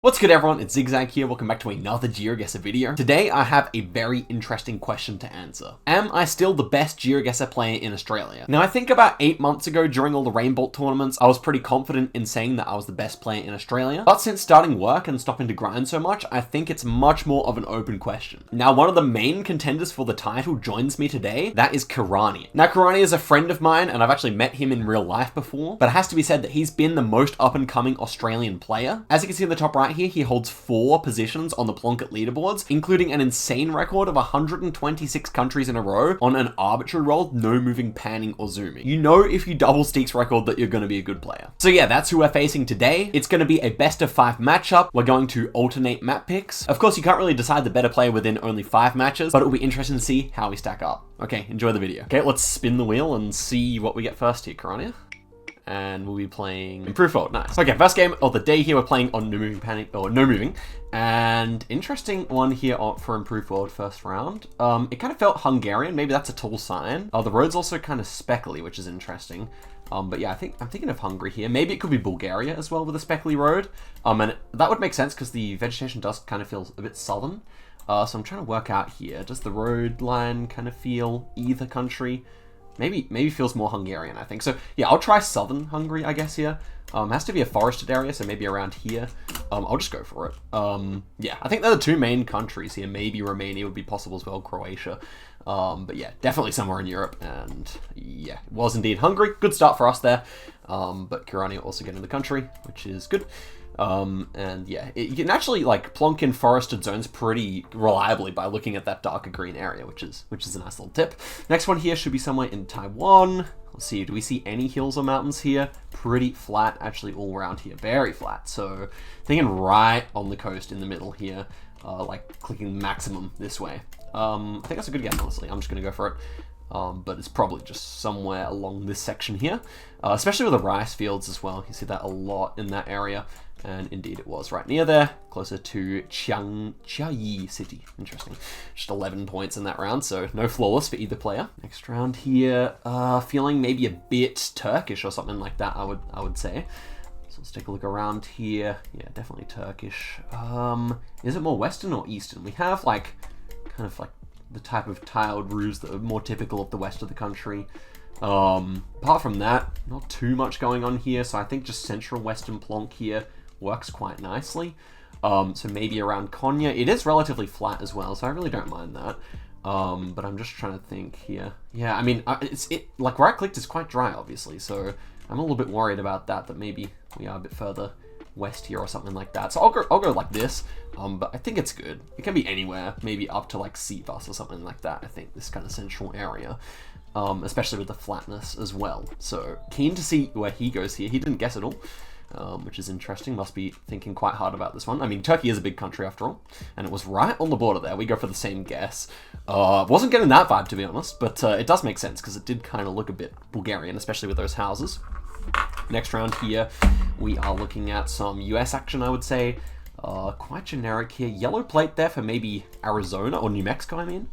What's good everyone, it's Zigzag here, welcome back to another Geoguessr video. Today I have a very interesting question to answer. Am I still the best Geoguessr player in Australia? Now I think about 8 months ago during all the Rainbow tournaments, I was pretty confident in saying that I was the best player in Australia. But since starting work and stopping to grind so much, I think it's much more of an open question. Now one of the main contenders for the title joins me today, that is Kirania. Now Kirania is a friend of mine and I've actually met him in real life before, but it has to be said that he's been the most up and coming Australian player. As you can see in the top right here, he holds 4 positions on the Plonket leaderboards, including an insane record of 126 countries in a row on an arbitrary roll, no moving, panning, or zooming. You know if you double Steek's record that you're going to be a good player. So yeah, that's who we're facing today. It's going to be a best of 5 matchup. We're going to alternate map picks. Of course, you can't really decide the better player within only 5 matches, but it'll be interesting to see how we stack up. Okay, enjoy the video. Okay, let's spin the wheel and see what we get first here, Kirania. And we'll be playing Improve Forward. Nice. Okay, first game of the day here. We're playing on No Moving Panic, or No Moving. And interesting one here for Improve Forward first round. It kind of felt Hungarian. Maybe that's a tall sign. The road's also kind of speckly, which is interesting. But yeah, I'm thinking of Hungary here. Maybe it could be Bulgaria as well with a speckly road. And that would make sense because the vegetation does kind of feel a bit southern. So I'm trying to work out here. Does the road line kind of feel either country? Maybe feels more Hungarian, I think. So yeah, I'll try southern Hungary, I guess here. Has to be a forested area, so maybe around here. I'll just go for it. Yeah, I think they're the 2 main countries here. Maybe Romania would be possible as well, Croatia. But yeah, definitely somewhere in Europe. And yeah, it was indeed Hungary. Good start for us there. But Kirania also get in the country, which is good. And yeah, you can actually like plonk in forested zones pretty reliably by looking at that darker green area, which is a nice little tip. Next one here should be somewhere in Taiwan. Let's see, do we see any hills or mountains here? Pretty flat, actually all around here, very flat. So thinking right on the coast in the middle here, like clicking maximum this way. I think that's a good guess, honestly. I'm just gonna go for it. But it's probably just somewhere along this section here, especially with the rice fields as well. You see that a lot in that area. And indeed it was right near there, closer to Chiayi City. Interesting. Just 11 points in that round, so no flawless for either player. Next round here, feeling maybe a bit Turkish or something like that, I would say. So let's take a look around here. Yeah, definitely Turkish. Is it more Western or Eastern? We have like, kind of like the type of tiled roofs that are more typical of the west of the country. Apart from that, not too much going on here, so I think just central Western plonk here works quite nicely. So maybe around Konya. It is relatively flat as well, so I really don't mind that. But I'm just trying to think here. Yeah, I mean, like where I clicked is quite dry, obviously, so I'm a little bit worried about that maybe we are a bit further west here or something like that. So I'll go like this, but I think it's good. It can be anywhere, maybe up to like Sivas or something like that. I think this kind of central area, especially with the flatness as well. So keen to see where he goes here. He didn't guess at all. Which is interesting. Must be thinking quite hard about this one. I mean, Turkey is a big country after all, and it was right on the border there. We go for the same guess. Wasn't getting that vibe, to be honest, but it does make sense because it did kind of look a bit Bulgarian, especially with those houses. Next round here, we are looking at some US action, I would say. Quite generic here. Yellow plate there for maybe Arizona, or New Mexico, I mean.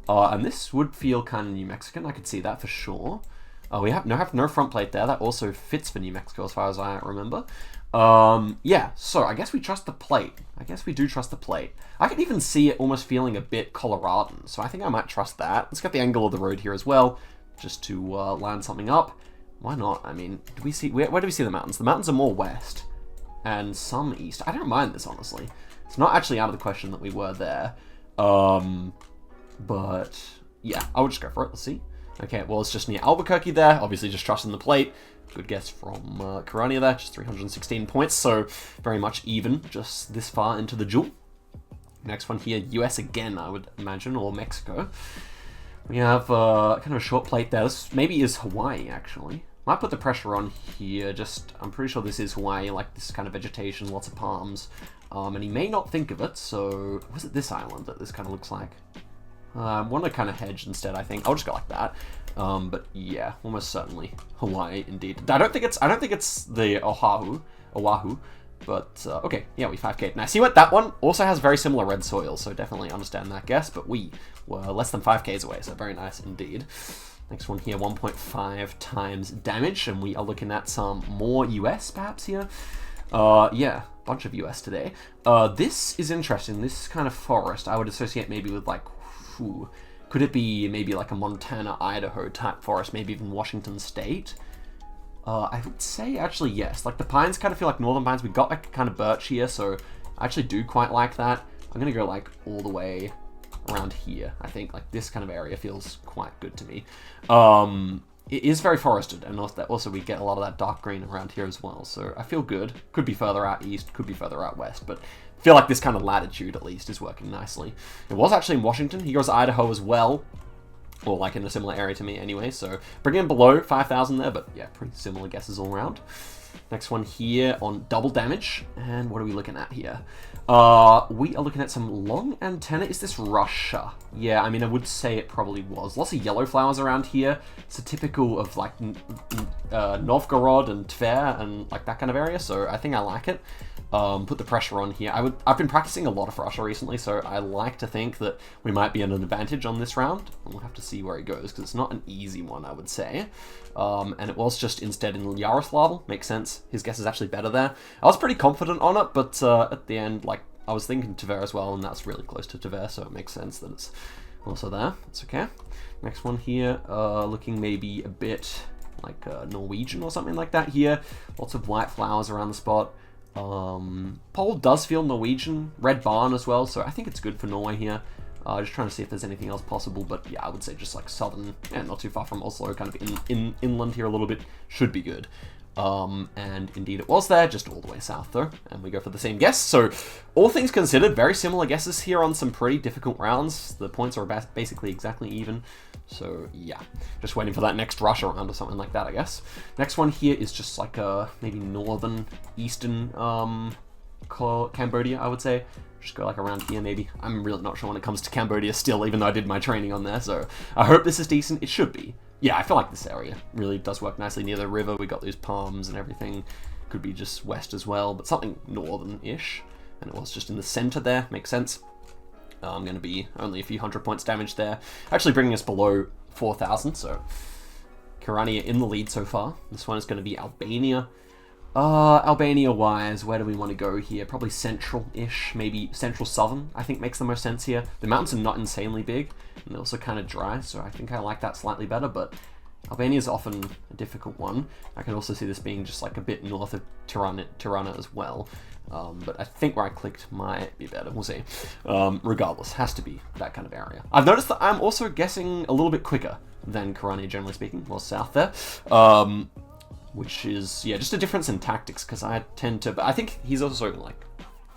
And this would feel kind of New Mexican. I could see that for sure. We have no front plate there. That also fits for New Mexico as far as I remember. Yeah, so I guess we trust the plate. I guess we do trust the plate. I can even see it almost feeling a bit Coloradan, so I think I might trust that. Let's get the angle of the road here as well, just to line something up. Why not? I mean, do we see where do we see the mountains? The mountains are more west and some east. I don't mind this, honestly. It's not actually out of the question that we were there. But yeah, I would just go for it. Let's see. Okay, well, it's just near Albuquerque there. Obviously, just trusting the plate. Good guess from Kirania there. Just 316 points, so very much even just this far into the duel. Next one here, US again, I would imagine, or Mexico. We have kind of a short plate there. This maybe is Hawaii, actually. Might put the pressure on here. I'm pretty sure this is Hawaii, like this kind of vegetation, lots of palms. And he may not think of it, so was it this island that this kind of looks like? I want to kind of hedge instead, I think. I'll just go like that. But yeah, almost certainly Hawaii indeed. I don't think it's the Oahu, but okay, yeah, we 5K'd. Now see what, that one also has very similar red soil, so definitely understand that guess, but we were less than 5Ks away, so very nice indeed. Next one here, 1.5 times damage, and we are looking at some more US perhaps here. Yeah, bunch of US today. This is interesting. This kind of forest I would associate maybe with like, could it be maybe like a Montana, Idaho type forest, maybe even Washington State? I would say actually yes. Like the pines kind of feel like northern pines. We got like kind of birch here, so I actually do quite like that. I'm gonna go like all the way around here. I think like this kind of area feels quite good to me. It is very forested, and also we get a lot of that dark green around here as well, so I feel good. Could be further out east, could be further out west, but I feel like this kind of latitude, at least, is working nicely. It was actually in Washington. He goes to Idaho as well, or like in a similar area to me anyway, so bringing in below 5,000 there, but yeah, pretty similar guesses all around. Next one here on double damage, and what are we looking at here? We are looking at some long antenna. Is this Russia? Yeah, I mean, I would say it probably was. Lots of yellow flowers around here. It's a typical of like Novgorod and Tver and like that kind of area, so I think I like it. Put the pressure on here. I've been practicing a lot of Russia recently, so I like to think that we might be at an advantage on this round. And we'll have to see where he goes, because it's not an easy one, I would say. And it was just instead in Yaroslavl. Makes sense. His guess is actually better there. I was pretty confident on it, but at the end, like, I was thinking Tver as well, and that's really close to Tver, so it makes sense that it's also there. It's okay. Next one here, looking maybe a bit like Norwegian or something like that here. Lots of white flowers around the spot. Pole does feel Norwegian. Red barn as well, so I think it's good for Norway here. Just trying to see if there's anything else possible, but yeah, I would say just like southern, yeah, not too far from Oslo, kind of inland here a little bit, should be good. And indeed it was there, just all the way south though, and we go for the same guess. So, all things considered, very similar guesses here on some pretty difficult rounds. The points are basically exactly even. So yeah, just waiting for that next rush around or something like that, I guess. Next one here is just like a maybe northern, eastern Cambodia, I would say. Just go like around here maybe. I'm really not sure when it comes to Cambodia still, even though I did my training on there, so I hope this is decent. It should be. Yeah, I feel like this area really does work nicely near the river. We got those palms and everything. Could be just west as well, but something northern-ish. And it was just in the center there, makes sense. I'm going to be only a few hundred points damage there. Actually bringing us below 4,000, so Kirania in the lead so far. This one is going to be Albania. Albania-wise, where do we want to go here? Probably central-ish, maybe central-southern, I think makes the most sense here. The mountains are not insanely big, and they're also kind of dry, so I think I like that slightly better, but Albania is often a difficult one. I can also see this being just like a bit north of Tirana as well. But I think where I clicked might be better. We'll see. Regardless, has to be that kind of area. I've noticed that I'm also guessing a little bit quicker than Kirania, generally speaking, well, south there. Which is, yeah, just a difference in tactics, because I tend to, but I think he's also, like,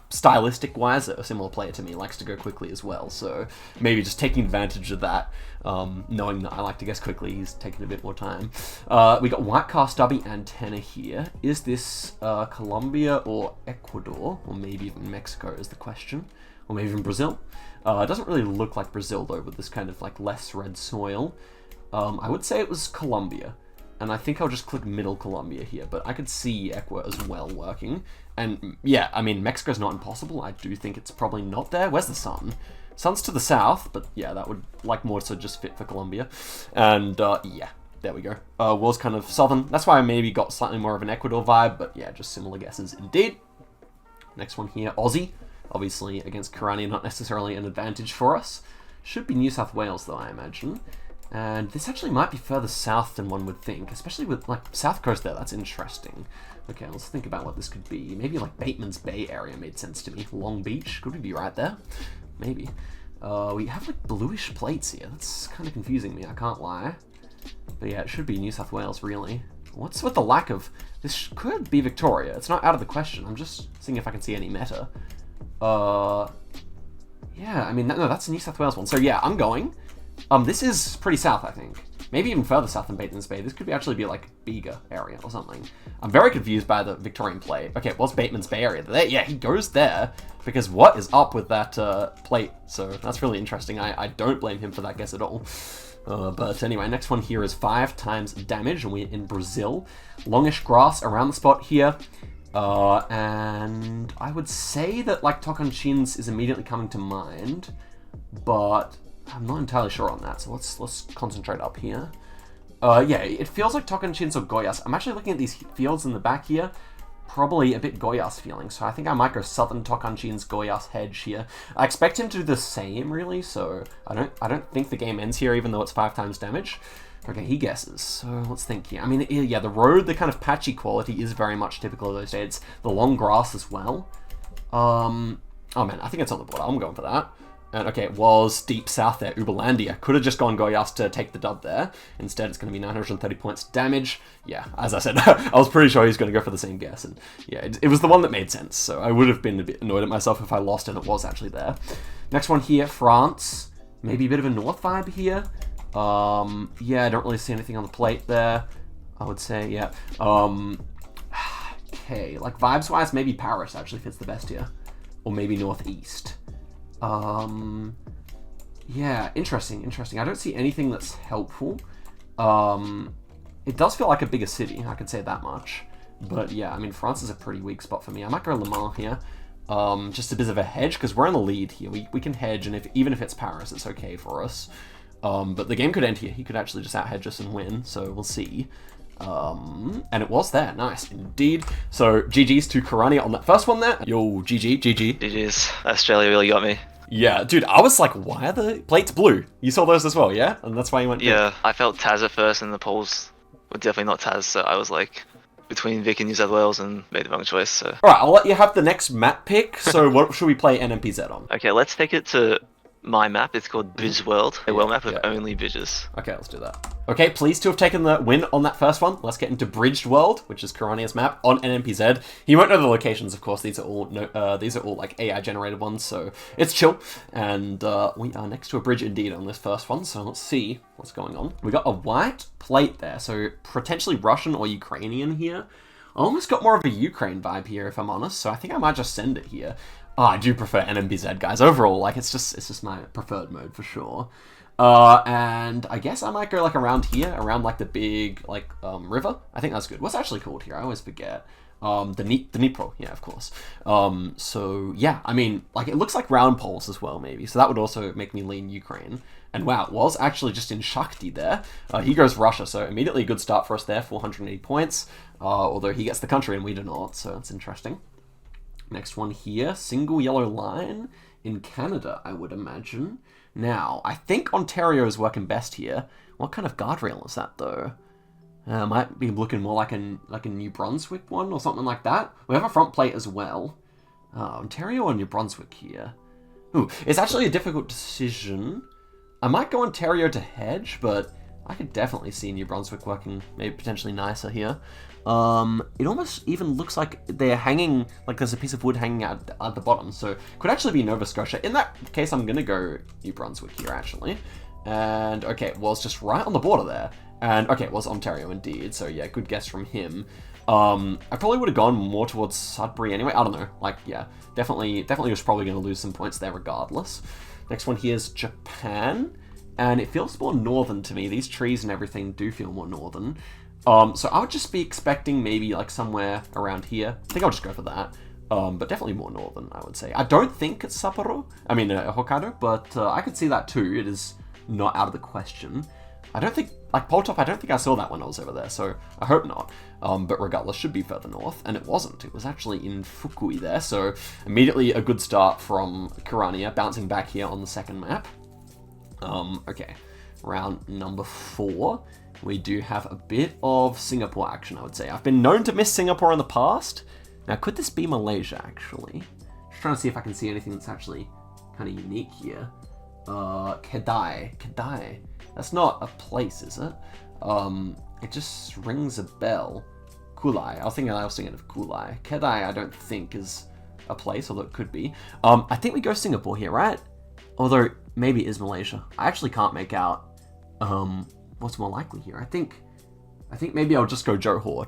stylistic-wise, a similar player to me, likes to go quickly as well, so maybe just taking advantage of that, knowing that I like to guess quickly, he's taking a bit more time. We got white car stubby antenna here. Is this Colombia or Ecuador, or maybe even Mexico is the question, or maybe even Brazil? It doesn't really look like Brazil, though, with this kind of, like, less red soil. I would say it was Colombia. And I think I'll just click middle Colombia here, but I could see Ecuador as well working. And yeah, I mean, Mexico's not impossible. I do think it's probably not there. Where's the sun? Sun's to the south, but yeah, that would like more so just fit for Colombia. And yeah, there we go. Was kind of southern. That's why I maybe got slightly more of an Ecuador vibe, but yeah, just similar guesses indeed. Next one here, Aussie. Obviously against Kirania, not necessarily an advantage for us. Should be New South Wales though, I imagine. And this actually might be further south than one would think, especially with, like, South Coast there. That's interesting. Okay, let's think about what this could be. Maybe, like, Bateman's Bay area made sense to me. Long Beach. Could we be right there? Maybe. We have, like, bluish plates here. That's kind of confusing me, I can't lie. But yeah, it should be New South Wales, really. What's with the lack of... This could be Victoria. It's not out of the question. I'm just seeing if I can see any meta. Yeah, I mean, no, that's the New South Wales one. So yeah, I'm going... this is pretty south, I think. Maybe even further south than Bateman's Bay. This could actually be like Bega area or something. I'm very confused by the Victorian plate. Okay, what's Bateman's Bay area? There, yeah, he goes there because what is up with that plate? So that's really interesting. I don't blame him for that guess at all. But anyway, next one here is 5 times damage, and we're in Brazil. Longish grass around the spot here. And I would say that like Tocantins is immediately coming to mind, but I'm not entirely sure on that, so let's concentrate up here. Yeah, it feels like Tocantins or Goiás. I'm actually looking at these fields in the back here. probably a bit Goyas feeling, so I think I might go Southern Tocantins Goyas hedge here. I expect him to do the same, really, so I don't think the game ends here, even though it's 5 times damage. Okay, he guesses, so let's think here. I mean, yeah, the road, the kind of patchy quality is very much typical of those days. The long grass as well. Oh man, I think it's on the border. I'm going for that. And okay, it was deep south there, Uberlandia. Could have just gone Goyas to take the dub there. Instead, it's going to be 930 points damage. Yeah, as I said, I was pretty sure he was going to go for the same guess. And yeah, it was the one that made sense. So I would have been a bit annoyed at myself if I lost and it was actually there. Next one here, France. Maybe a bit of a north vibe here. Yeah, I don't really see anything on the plate there. I would say, yeah. Okay, like vibes-wise, maybe Paris actually fits the best here. Or maybe northeast. Yeah, interesting. I don't see anything that's helpful. It does feel like a bigger city, I can say that much. But yeah, I mean, France is a pretty weak spot for me. I might go Le Mans here. Just a bit of a hedge, because we're in the lead here. We can hedge, and even if it's Paris, it's okay for us. But the game could end here. He could actually just out-hedge us and win, so we'll see. And it was there. Nice, indeed. So, GG's to Kirania on that first one there. Yo, GG. GG's. Australia really got me. Yeah, dude, I was like, why are the plates blue? You saw those as well, yeah? And that's why you went blue? Yeah, I felt Taz at first, and the polls were definitely not Taz, so I was like between Vic and New South Wales and made the wrong choice, so... Alright, I'll let you have the next map pick. So what should we play NMPZ on? Okay, let's take it to my map. It's called Biz World, a world map with only bridges. Okay, let's do that. Okay, pleased to have taken the win on that first one. Let's get into Bridged World, which is Kirania's map on NMPZ. You won't know the locations, of course. These are all like AI generated ones, so it's chill. And we are next to a bridge indeed on this first one, so let's see what's going on. We got a white plate there, so potentially Russian or Ukrainian here. I almost got more of a Ukraine vibe here, if I'm honest, so I think I might just send it here. Oh, I do prefer NMBZ, guys. Overall, like, it's just my preferred mode for sure. And I guess I might go like around here, around like the big like river. I think that's good. What's actually called here? I always forget. The Dnipro, yeah, of course. So yeah, I mean, like it looks like round poles as well, maybe. So that would also make me lean Ukraine. And wow, it was actually just in Shakti there. He goes Russia, so immediately a good start for us there, 480 points. Although he gets the country and we do not, so that's interesting. Next one here, single yellow line in Canada, I would imagine. Now, I think Ontario is working best here. What kind of guardrail is that, though? Might be looking more like a New Brunswick one or something like that. We have a front plate as well. Ontario or New Brunswick here? Ooh, it's actually a difficult decision. I might go Ontario to hedge, but I could definitely see New Brunswick working maybe potentially nicer here. It almost even looks like they're hanging, like there's a piece of wood hanging out at the bottom, so it could actually be Nova Scotia. In that case, I'm gonna go New Brunswick here, actually. And, okay, well, it's just right on the border there. And, okay, it was Ontario indeed, so yeah, good guess from him. I probably would have gone more towards Sudbury anyway, I don't know, like, yeah, definitely was probably gonna lose some points there regardless. Next one here is Japan, and it feels more northern to me. These trees and everything do feel more northern. So I would just be expecting maybe like somewhere around here. I think I'll just go for that. But definitely more northern, I would say. I don't think it's Sapporo. I mean, Hokkaido, but I could see that too. It is not out of the question. I don't think, like Poltop, I don't think I saw that when I was over there, so I hope not. But regardless, should be further north, and it wasn't. It was actually in Fukui there, so immediately a good start from Kirania, bouncing back here on the second map. Okay, round number 4. We do have a bit of Singapore action, I would say. I've been known to miss Singapore in the past. Now, could this be Malaysia, actually? Just trying to see if I can see anything that's actually kind of unique here. Kedai. That's not a place, is it? It just rings a bell. Kulai. I was thinking of Kulai. Kedai, I don't think is a place, although it could be. I think we go Singapore here, right? Although, maybe it is Malaysia. I actually can't make out what's more likely here. I think maybe I'll just go Johor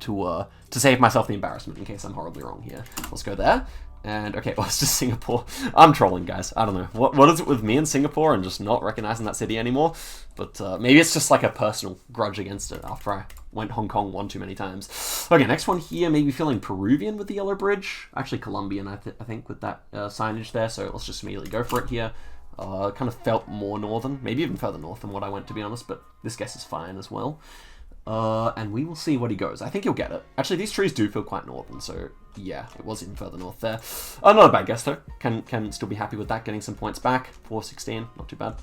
to save myself the embarrassment in case I'm horribly wrong here. Let's go there. And okay, well, it's just Singapore. I'm trolling, guys. I don't know. What is it with me and Singapore and just not recognizing that city anymore? But maybe it's just like a personal grudge against it after I went Hong Kong one too many times. Okay, next one here, maybe feeling Peruvian with the yellow bridge. Actually, Colombian, I think, with that signage there. So let's just immediately go for it here. Kind of felt more northern, maybe even further north than what I went, to be honest, but this guess is fine as well. And we will see what he goes. I think he'll get it. Actually, these trees do feel quite northern, so yeah, it was even further north there. Not a bad guess though. Can still be happy with that, getting some points back. 416, not too bad.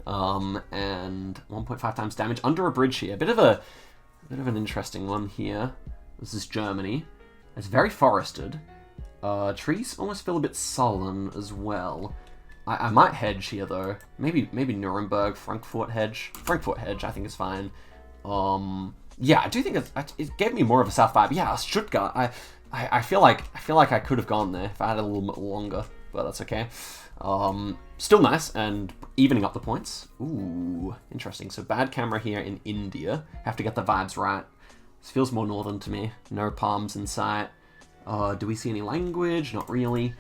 And 1.5 times damage under a bridge here. A bit of an interesting one here. This is Germany. It's very forested. Trees almost feel a bit sullen as well. I might hedge here though. Maybe Nuremberg, Frankfurt hedge. Frankfurt hedge I think is fine. Yeah, I do think it gave me more of a south vibe. Yeah, Stuttgart. I feel like I could have gone there if I had a little bit longer, but that's okay. Still nice and evening up the points. Ooh, interesting. So bad camera here in India. Have to get the vibes right. This feels more northern to me. No palms in sight. Do we see any language? Not really.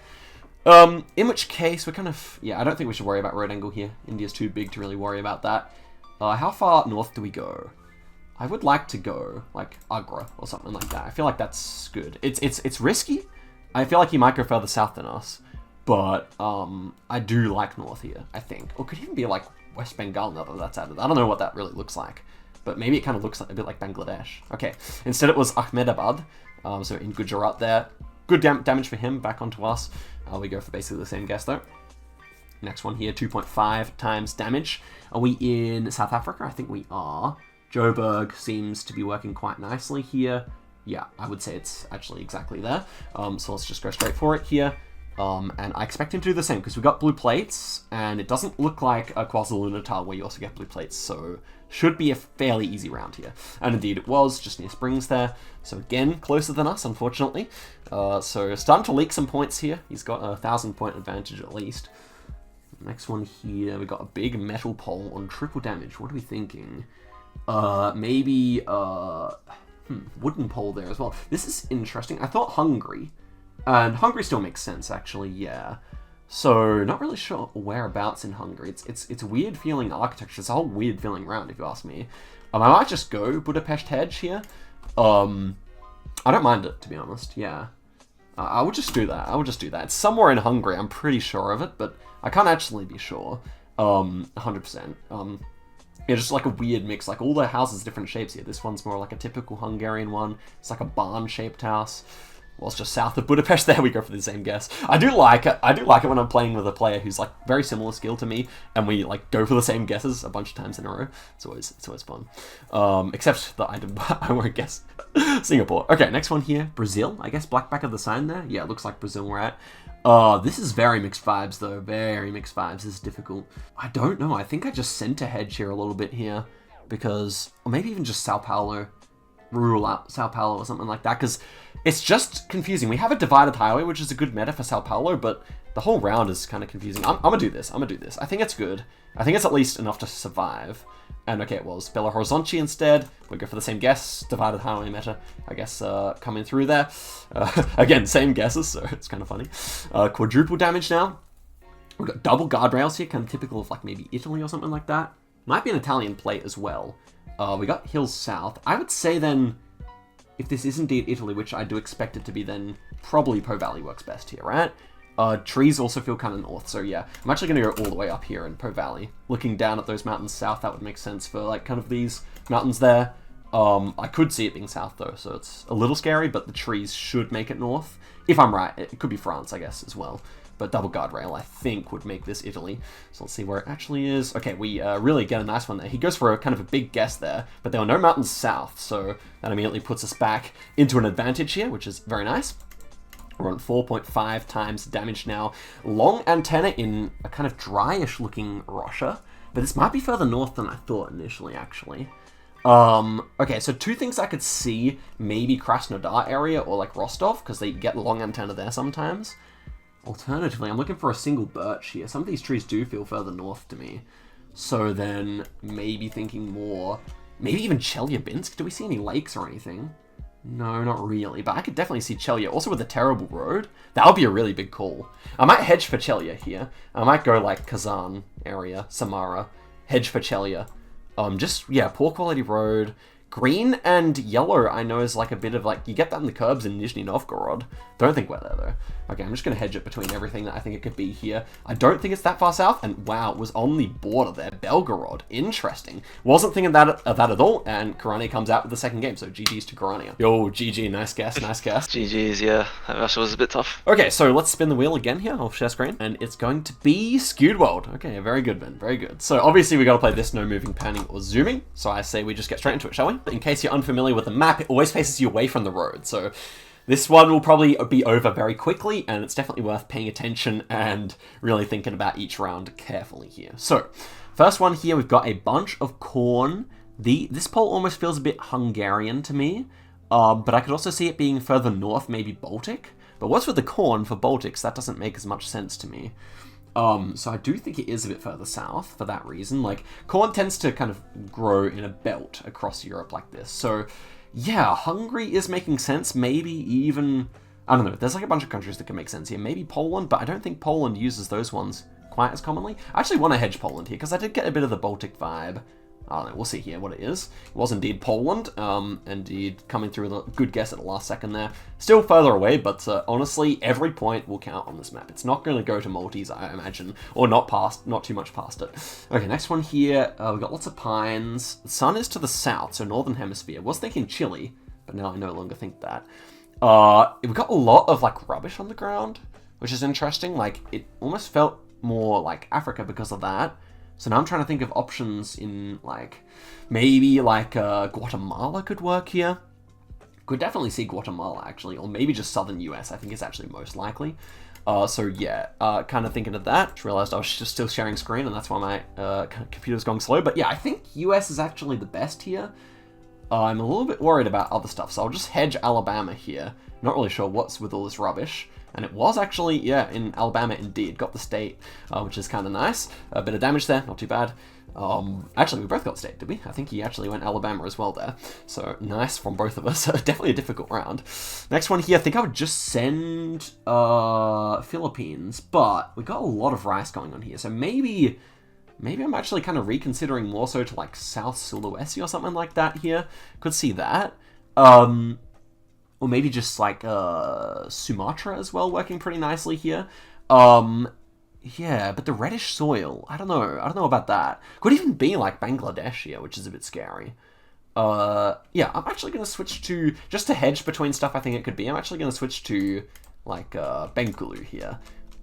In which case we're kind of, yeah, I don't think we should worry about road angle here. India's too big to really worry about that. How far north do we go? I would like to go like Agra or something like that. I feel like that's good. It's risky. I feel like he might go further south than us, but I do like north here, I think. Or could even be like West Bengal now that that's added. I don't know what that really looks like, but maybe it kind of looks like, a bit like Bangladesh. Okay, instead it was Ahmedabad, so in Gujarat there. Good damage for him, back onto us. We go for basically the same guess though. Next one here, 2.5 times damage. Are we in South Africa? I think we are. Joburg seems to be working quite nicely here. Yeah, I would say it's actually exactly there. So let's just go straight for it here. And I expect him to do the same because we got blue plates and it doesn't look like a KwaZulu-Natal where you also get blue plates. So should be a fairly easy round here. And indeed it was, just near Springs there. So again, closer than us, unfortunately. So starting to leak some points here. He's got a 1,000-point advantage at least. Next one here, we got a big metal pole on triple damage. What are we thinking? Maybe wooden pole there as well. This is interesting. I thought Hungary. And Hungary still makes sense, actually, yeah. So, not really sure whereabouts in Hungary. It's weird feeling architecture. It's a whole weird feeling round, if you ask me. I might just go Budapest hedge here. I don't mind it, to be honest, yeah. I would just do that. It's somewhere in Hungary, I'm pretty sure of it, but I can't actually be sure. 100%. Yeah, just like a weird mix, like all the houses different shapes here. This one's more like a typical Hungarian one. It's like a barn-shaped house. Well, it's just south of Budapest. There we go for the same guess. I do like it when I'm playing with a player who's like very similar skill to me, and we like go for the same guesses a bunch of times in a row. It's always fun. Except that I won't guess Singapore. Okay, next one here, Brazil. I guess black back of the sign there. Yeah, it looks like Brazil we're at. This is very mixed vibes though. Very mixed vibes. This is difficult. I don't know. I think I just center hedge here a little bit here because, or maybe even just Sao Paulo. Rule out Sao Paulo or something like that, because it's just confusing. We have a divided highway, which is a good meta for Sao Paulo, but the whole round is kind of confusing. I'm gonna do this. I think it's good. I think it's at least enough to survive. And okay, it was Belo Horizonte instead. We'll go for the same guess. Divided highway meta, I guess, coming through there. Again, same guesses, so it's kind of funny. Quadruple damage now. We've got double guardrails here, kind of typical of like maybe Italy or something like that. Might be an Italian plate as well. We got hills south. I would say then, if this is indeed Italy, which I do expect it to be, then probably Po Valley works best here, right? Trees also feel kind of north, so yeah. I'm actually going to go all the way up here in Po Valley. Looking down at those mountains south, that would make sense for like kind of these mountains there. I could see it being south though, so it's a little scary, but the trees should make it north. If I'm right, it could be France, I guess, as well. But double guardrail, I think, would make this Italy. So let's see where it actually is. Okay, we really get a nice one there. He goes for a kind of a big guess there, but there are no mountains south, so that immediately puts us back into an advantage here, which is very nice. We're on 4.5 times damage now. Long antenna in a kind of dryish looking Russia, but this might be further north than I thought initially, actually. Okay, so two things I could see, maybe Krasnodar area or like Rostov, because they get long antenna there sometimes. Alternatively, I'm looking for a single birch here. Some of these trees do feel further north to me. So then, maybe thinking more... Maybe even Chelyabinsk? Do we see any lakes or anything? No, not really. But I could definitely see Chelya. Also with a terrible road. That would be a really big call. I might hedge for Chelya here. I might go like Kazan area, Samara. Hedge for Chelya. Just, yeah, poor quality road. Green and yellow, I know, is like a bit of like... You get that in the curbs in Nizhny Novgorod. Don't think we're there, though. Okay, I'm just going to hedge it between everything that I think it could be here. I don't think it's that far south, and wow, it was on the border there. Belgorod, interesting. Wasn't thinking of that at all, and Kirania comes out with the second game, so GG's to Kirania. Yo, GG, nice guess, nice guess. GG's, yeah. That Russia was a bit tough. Okay, so let's spin the wheel again here. I'll share screen, and it's going to be Skewed World. Okay, very good, Ben, very good. So obviously we got to play this no moving, panning, or zooming, so I say we just get straight into it, shall we? In case you're unfamiliar with the map, it always faces you away from the road, so this one will probably be over very quickly, and it's definitely worth paying attention and really thinking about each round carefully here. So, first one here, we've got a bunch of corn. This pole almost feels a bit Hungarian to me, but I could also see it being further north, maybe Baltic. But what's with the corn for Baltics? That doesn't make as much sense to me. So I do think it is a bit further south for that reason. Like, corn tends to kind of grow in a belt across Europe like this, so yeah, Hungary is making sense. Maybe even, I don't know, there's like a bunch of countries that can make sense here. Maybe Poland, but I don't think Poland uses those ones quite as commonly. I actually want to hedge Poland here, because I did get a bit of the Baltic vibe. I don't know, we'll see here what it is. It was indeed Poland, indeed coming through with a good guess at the last second there. Still further away, but honestly, every point will count on this map. It's not going to go to Maltese, I imagine, or not too much past it. Okay, next one here, we've got lots of pines. The sun is to the south, so northern hemisphere. Was thinking Chile, but now I no longer think that. We've got a lot of like rubbish on the ground, which is interesting. Like, it almost felt more like Africa because of that. So now I'm trying to think of options in, like, maybe, like, Guatemala could work here. Could definitely see Guatemala, actually, or maybe just southern US, I think is actually most likely. So yeah, kind of thinking of that. Just realized I was just still sharing screen, and that's why my computer's going slow. But yeah, I think US is actually the best here. I'm a little bit worried about other stuff, so I'll just hedge Alabama here. Not really sure what's with all this rubbish. And it was actually, yeah, in Alabama indeed. Got the state, which is kind of nice. A bit of damage there, not too bad. Actually, we both got state, did we? I think he actually went Alabama as well there. So, nice from both of us. Definitely a difficult round. Next one here, I think I would just send Philippines. But we got a lot of rice going on here. So maybe I'm actually kind of reconsidering more so to like South Sulawesi or something like that here. Could see that. Or maybe just like Sumatra as well, working pretty nicely here. Yeah, but the reddish soil, I don't know about that. Could even be like Bangladesh here, which is a bit scary. Yeah, I'm actually going to switch to, just to hedge between stuff I think it could be, I'm actually going to switch to like Bengkulu here.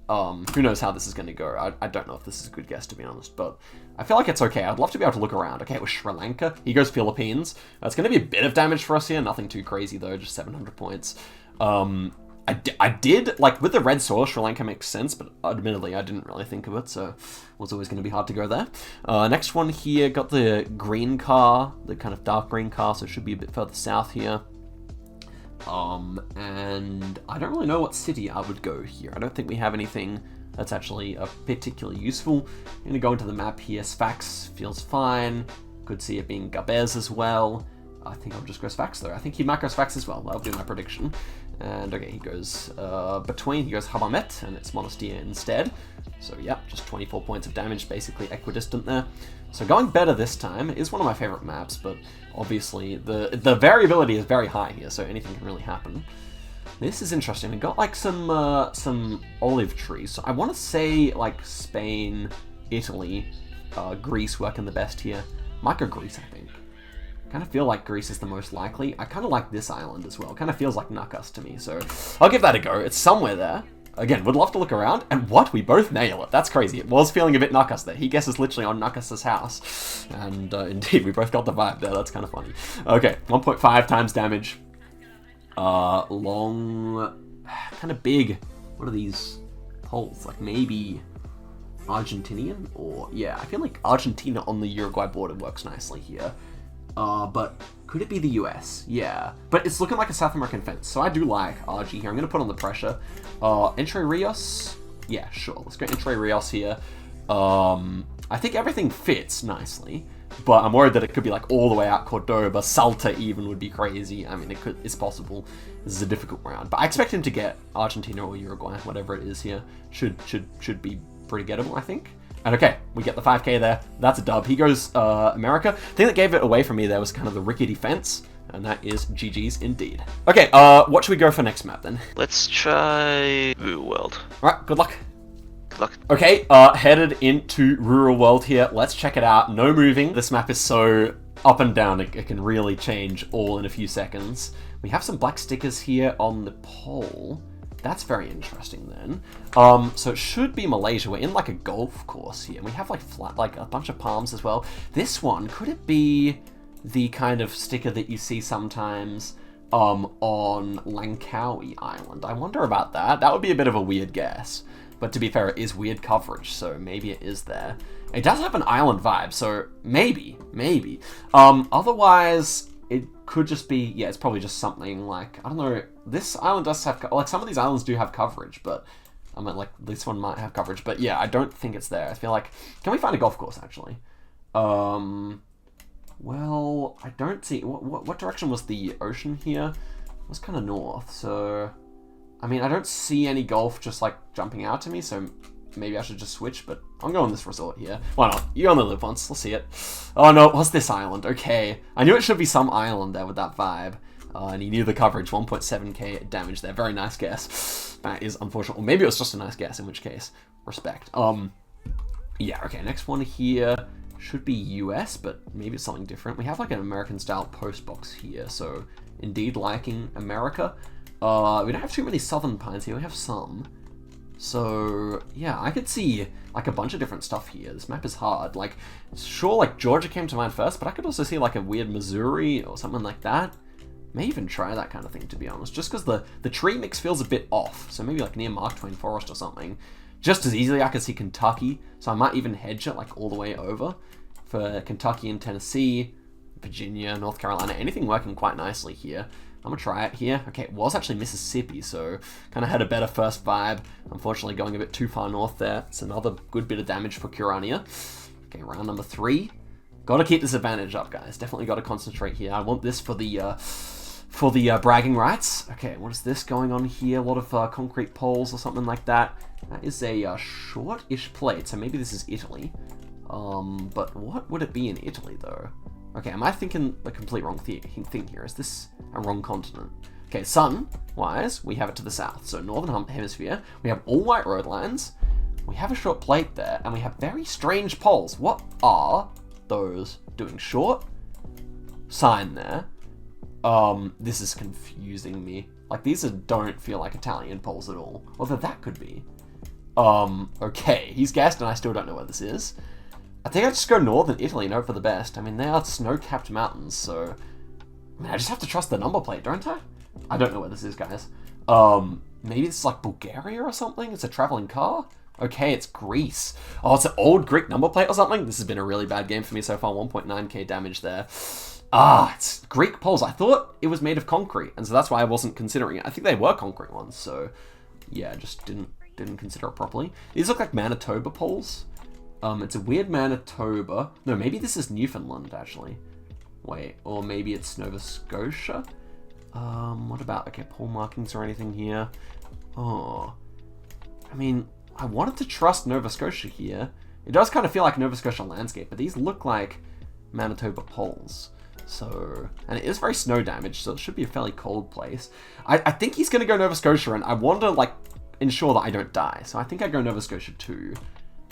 Who knows how this is going to go. I don't know if this is a good guess, to be honest, but I feel like it's okay. I'd love to be able to look around. Okay, it was Sri Lanka. He goes Philippines. It's going to be a bit of damage for us here. Nothing too crazy, though. Just 700 points. I did, like, with the red soil, Sri Lanka makes sense, but admittedly, I didn't really think of it, so it was always going to be hard to go there. Next one here, got the green car, the kind of dark green car, so it should be a bit further south here. And I don't really know what city I would go here. I don't think we have anything that's actually particularly useful. I'm going to go into the map here. Sfax feels fine. Could see it being Gabez as well. I think I'll just go Sfax though. I think he might go Sfax as well. That'll be my prediction. And okay, he goes he goes Habamet, and it's Monastir instead. So yeah, just 24 points of damage, basically equidistant there. So going better this time is one of my favorite maps, but obviously the variability is very high here, so anything can really happen. This is interesting. We got like some olive trees. So I want to say like Spain, Italy, Greece working the best here. Might go Greece, I think. Kind of feel like Greece is the most likely. I kind of like this island as well. Kind of feels like Nakas to me, so I'll give that a go. It's somewhere there. Again, would love to look around, and what? We both nail it. That's crazy. It was feeling a bit Nakas there. He guesses literally on Nakas's house, and indeed, we both got the vibe there. That's kind of funny. Okay, 1.5 times damage. Long, kind of big. What are these poles? Like maybe Argentinian, or yeah, I feel like Argentina on the Uruguay border works nicely here. But could it be the US? Yeah. But it's looking like a South American fence, so I do like RG here. I'm going to put on the pressure. Entre Rios? Yeah, sure. Let's go Entre Rios here. I think everything fits nicely, but I'm worried that it could be like all the way out Cordoba. Salta even would be crazy. I mean, it's possible. This is a difficult round, but I expect him to get Argentina or Uruguay, whatever it is here. Should be pretty gettable, I think. And okay, we get the 5k there. That's a dub. He goes America. The thing that gave it away for me there was kind of the rickety fence. And that is GG's indeed. Okay, what should we go for next map then? Let's try Rural World. Alright, good luck. Good luck. Okay, headed into Rural World here. Let's check it out. No moving. This map is so up and down, it can really change all in a few seconds. We have some black stickers here on the pole. That's very interesting then. So it should be Malaysia. We're in like a golf course here. And we have like a bunch of palms as well. This one, could it be the kind of sticker that you see sometimes on Langkawi Island? I wonder about that. That would be a bit of a weird guess. But to be fair, it is weird coverage, so maybe it is there. It does have an island vibe, so maybe. Otherwise, it could just be, yeah, it's probably just something like, I don't know, this island does have, like, some of these islands do have coverage, but, I mean, like, this one might have coverage, but yeah, I don't think it's there. I feel like, can we find a golf course, actually? Well, I don't see, what direction was the ocean here? It was kind of north, so, I mean, I don't see any golf just, like, jumping out to me, so maybe I should just switch, but I'm going this resort here. Why not? You only live once. Let's see it. Oh, no, it was this island. Okay. I knew it should be some island there with that vibe. And he knew the coverage. 1.7k damage there. Very nice guess. That is unfortunate. Or maybe it was just a nice guess, in which case, respect. Yeah, okay, next one here should be US, but maybe it's something different. We have, like, an American-style post box here, so indeed liking America. We don't have too many southern pines here. We have some. So, yeah, I could see, like, a bunch of different stuff here. This map is hard. Like, sure, like, Georgia came to mind first, but I could also see, like, a weird Missouri or something like that. May even try that kind of thing, to be honest, just because the tree mix feels a bit off. So maybe, like, near Mark Twain Forest or something. Just as easily, I could see Kentucky, so I might even hedge it, like, all the way over for Kentucky and Tennessee, Virginia, North Carolina, anything working quite nicely here. I'm gonna try it here. Okay, it was actually Mississippi, so kind of had a better first vibe. Unfortunately, going a bit too far north there. It's another good bit of damage for Kirania. Okay, round number 3. Gotta keep this advantage up, guys. Definitely gotta concentrate here. I want this for the bragging rights. Okay, what is this going on here? A lot of concrete poles or something like that. That is a short-ish plate, so maybe this is Italy. But what would it be in Italy, though? Okay, am I thinking the complete wrong thing here? Is this a wrong continent? Okay, sun-wise, we have it to the south. So northern hemisphere, we have all white road lines, we have a short plate there, and we have very strange poles. What are those doing? Short sign there. This is confusing me. Like, these don't feel like Italian poles at all. Although that could be. Okay, he's guessed, and I still don't know where this is. I think I'd just go northern Italy and hope for the best. I mean, they are snow-capped mountains, so... I mean, I just have to trust the number plate, don't I? I don't know where this is, guys. Maybe it's like Bulgaria or something? It's a traveling car? Okay, it's Greece. Oh, it's an old Greek number plate or something? This has been a really bad game for me so far. 1.9k damage there. Ah, it's Greek poles. I thought it was made of concrete, and so that's why I wasn't considering it. I think they were concrete ones, so... Yeah, just didn't consider it properly. These look like Manitoba poles. It's a weird Manitoba. No, maybe this is Newfoundland, actually. Wait, or maybe it's Nova Scotia? What about, okay, pole markings or anything here? Oh. I mean, I wanted to trust Nova Scotia here. It does kind of feel like Nova Scotia landscape, but these look like Manitoba poles. So, and it is very snow damaged, so it should be a fairly cold place. I think he's going to go Nova Scotia, and I want to, like, ensure that I don't die. So I think I go Nova Scotia too.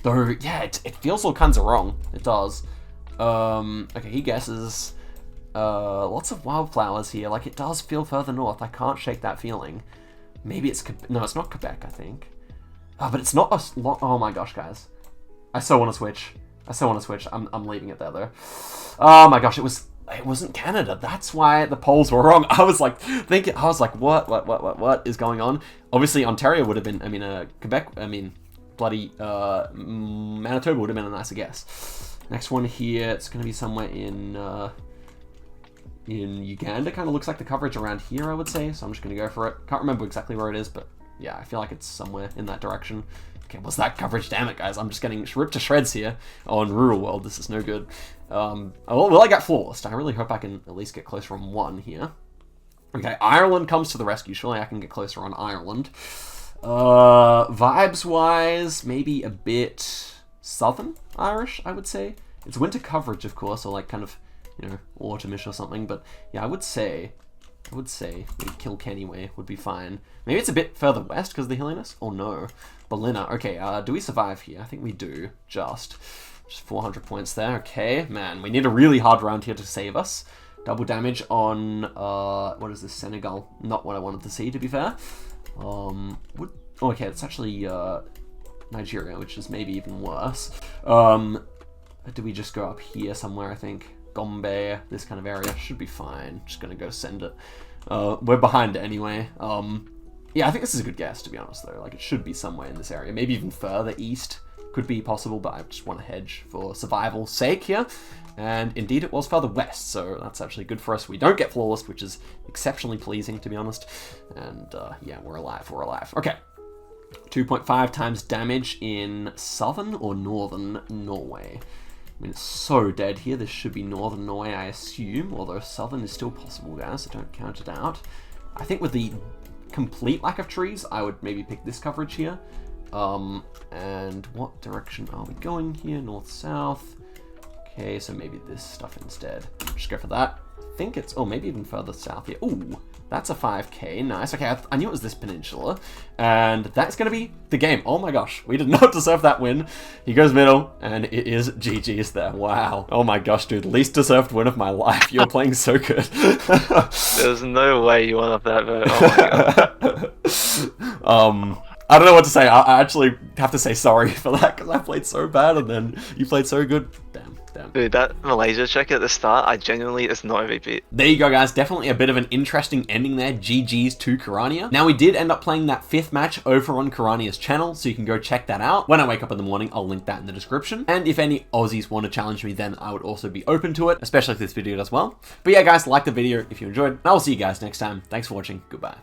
Though, yeah, it feels all kinds of wrong. It does. Okay, he guesses. Lots of wildflowers here. Like, it does feel further north. I can't shake that feeling. Maybe it's... No, it's not Quebec, I think. Oh, but it's not a... Oh my gosh, guys. I so want to switch. I'm leaving it there, though. Oh my gosh, it wasn't Canada. That's why the polls were wrong. I was like, what is going on? Obviously, Ontario would have been... I mean, Quebec... I mean... Bloody Manitoba would have been a nicer guess. Next one here, it's going to be somewhere in Uganda. Kind of looks like the coverage around here, I would say. So I'm just going to go for it. Can't remember exactly where it is, but yeah, I feel like it's somewhere in that direction. Okay, what's that coverage? Damn it, guys. I'm just getting ripped to shreds here on Rural World. This is no good. Well, I got flawless. I really hope I can at least get closer on one here. Okay, Ireland comes to the rescue. Surely I can get closer on Ireland. Vibes-wise, maybe a bit southern Irish, I would say. It's winter coverage, of course, or like kind of you know, autumnish or something. But yeah, I would say maybe Kilkenny would be fine. Maybe it's a bit further west because of the hilliness. Oh no, Ballina. Okay, do we survive here? I think we do. Just 400 points there. Okay, man, we need a really hard round here to save us. Double damage on what is this? Senegal. Not what I wanted to see, to be fair. Okay, it's actually Nigeria, which is maybe even worse. Do we just go up here somewhere? I think Gombe, this kind of area should be fine. Just gonna go send it. We're behind it anyway. Yeah, I think this is a good guess, to be honest, though. Like, it should be somewhere in this area. Maybe even further east could be possible, but I just want to hedge for survival's sake here. And indeed, it was further west, so that's actually good for us. We don't get flawless, which is exceptionally pleasing, to be honest. And yeah, we're alive. Okay. 2.5 times damage in southern or northern Norway. I mean, it's so dead here. This should be northern Norway, I assume, although southern is still possible, guys, so don't count it out. I think with the complete lack of trees, I would maybe pick this coverage here. And what direction are we going here? North, south. Okay, so maybe this stuff instead. Just go for that. I think it's, oh, maybe even further south here. Ooh, that's a 5k. Nice. Okay, I knew it was this peninsula. And that's going to be the game. Oh my gosh, we did not deserve that win. He goes middle, and it is GG's there. Wow. Oh my gosh, dude. Least deserved win of my life. You're playing so good. There's no way you won off that vote. Oh my god. I don't know what to say. I actually have to say sorry for that because I played so bad and then you played so good. Damn. Dude, that Malaysia check at the start, it's not MVP. There you go, guys. Definitely a bit of an interesting ending there. GG's to Kirania. Now, we did end up playing that 5th match over on Kirania's channel, so you can go check that out. When I wake up in the morning, I'll link that in the description. And if any Aussies want to challenge me, then I would also be open to it, especially if this video does well. But yeah, guys, like the video if you enjoyed. And I will see you guys next time. Thanks for watching. Goodbye.